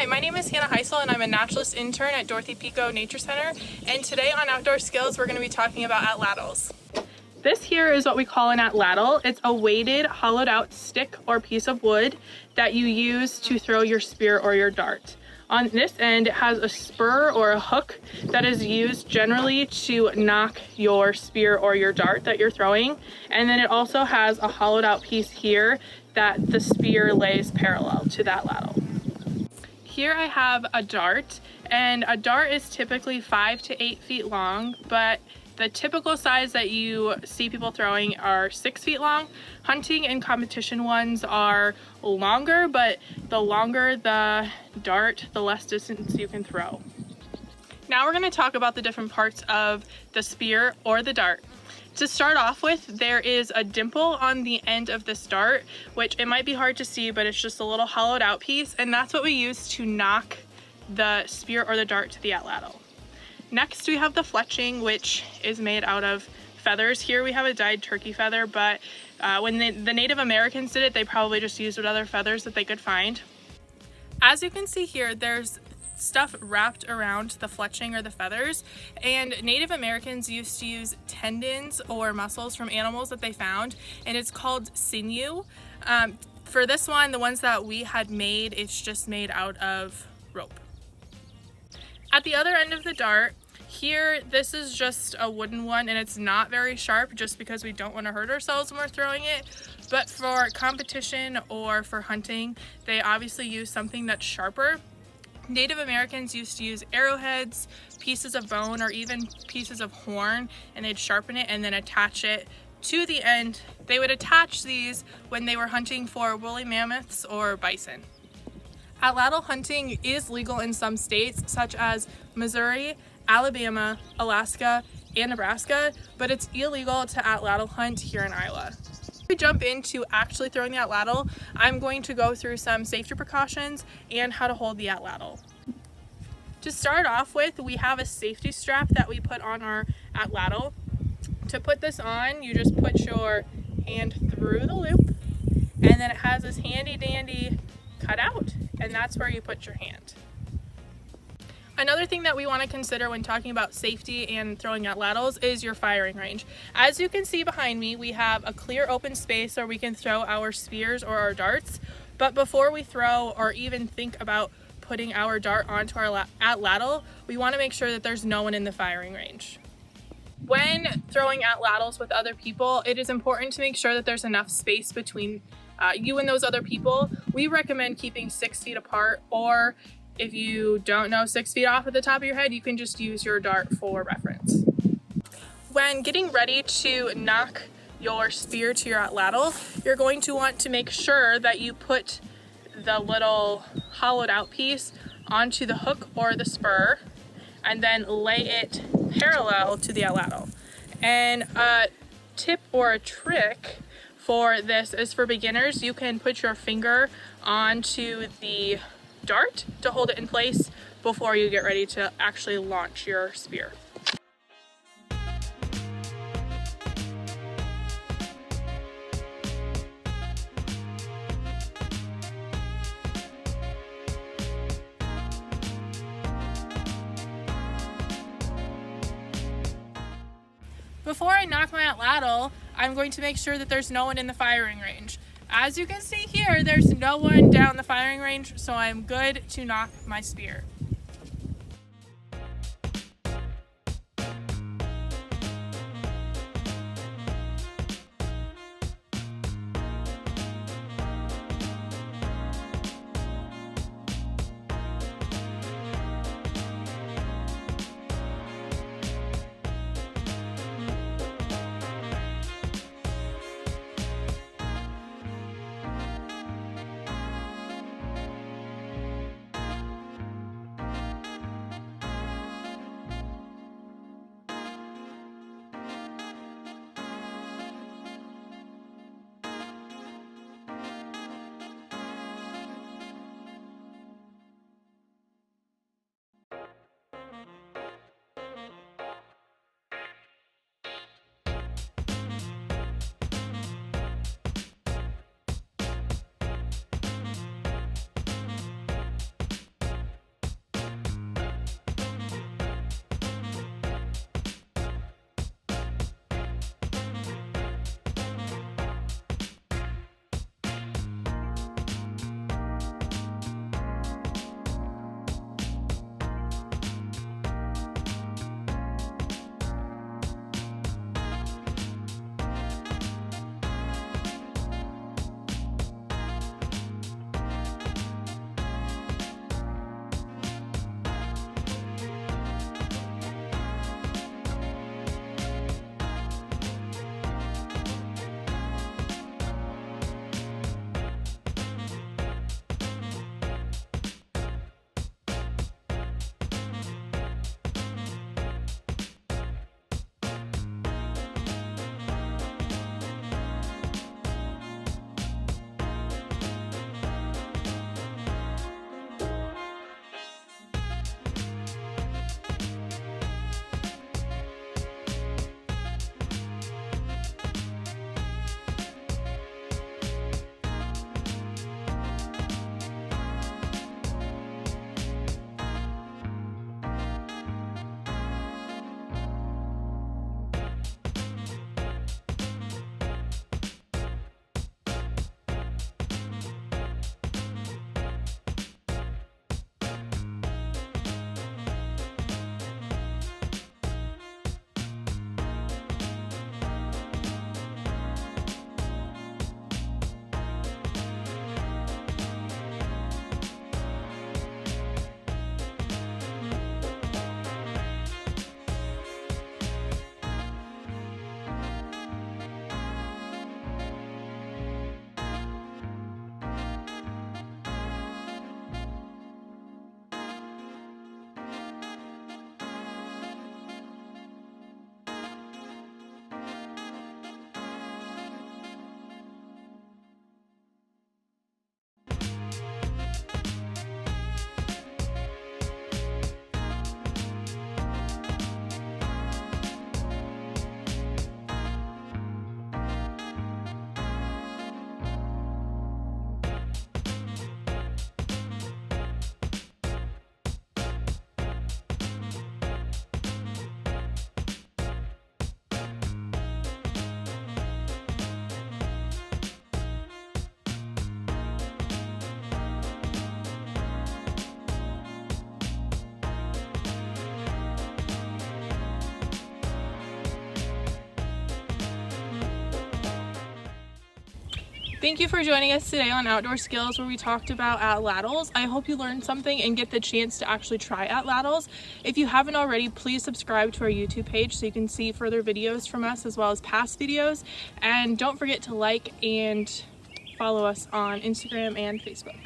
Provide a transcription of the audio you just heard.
Hi, my name is Hannah Heisel and I'm a naturalist intern at Dorothy Pico Nature Center, and today on Outdoor Skills we're going to be talking about atlatls. This here is what we call an atlatl. It's a weighted, hollowed out stick or piece of wood that you use to throw your spear or your dart. On this end, it has a spur or a hook that is used generally to knock your spear or your dart that you're throwing. And then it also has a hollowed out piece here that the spear lays parallel to that atlatl. Here I have a dart, and a dart is typically 5 to 8 feet long, but the typical size that you see people throwing are 6 feet long. Hunting and competition ones are longer, but the longer the dart, the less distance you can throw. Now we're going to talk about the different parts of the spear or the dart. To start off with, there is a dimple on the end of this dart, which it might be hard to see, but it's just a little hollowed out piece, and that's what we use to knock the spear or the dart to the atlatl. Next we have the fletching, which is made out of feathers. Here we have a dyed turkey feather, but when the Native Americans did it, they probably just used what other feathers that they could find. As you can see here, there's stuff wrapped around the fletching or the feathers, and Native Americans used to use tendons or muscles from animals that they found, and it's called sinew. For this one, the ones that we had made, it's just made out of rope. At the other end of the dart, here, this is just a wooden one, and it's not very sharp just because we don't want to hurt ourselves when we're throwing it. But for competition or for hunting, they obviously use something that's sharper. Native Americans used to use arrowheads, pieces of bone, or even pieces of horn, and they'd sharpen it and then attach it to the end. They would attach these when they were hunting for woolly mammoths or bison. Atlatl hunting is legal in some states such as Missouri, Alabama, Alaska, and Nebraska, but it's illegal to atlatl hunt here in Iowa. Before we jump into actually throwing the atlatl, I'm going to go through some safety precautions and how to hold the atlatl. To start off with, we have a safety strap that we put on our atlatl. To put this on, you just put your hand through the loop, and then it has this handy dandy cutout, and that's where you put your hand. Another thing that we want to consider when talking about safety and throwing atlatls is your firing range. As you can see behind me, we have a clear open space where we can throw our spears or our darts, but before we throw or even think about putting our dart onto our atlatl, we want to make sure that there's no one in the firing range. When throwing atlatls with other people, it is important to make sure that there's enough space between you and those other people. We recommend keeping 6 feet apart, or if you don't know 6 feet off at the top of your head, you can just use your dart for reference. When getting ready to knock your spear to your atlatl, you're going to want to make sure that you put the little hollowed out piece onto the hook or the spur and then lay it parallel to the atlatl. And a tip or a trick for this is for beginners. You can put your finger onto the dart to hold it in place before you get ready to actually launch your spear. Before I knock my atlatl, I'm going to make sure that there's no one in the firing range. As you can see here, there's no one down the firing range, so I'm good to knock my spear. Thank you for joining us today on Outdoor Skills, where we talked about Atlatls. I hope you learned something and get the chance to actually try Atlatls. If you haven't already, please subscribe to our YouTube page so you can see further videos from us as well as past videos. And don't forget to like and follow us on Instagram and Facebook.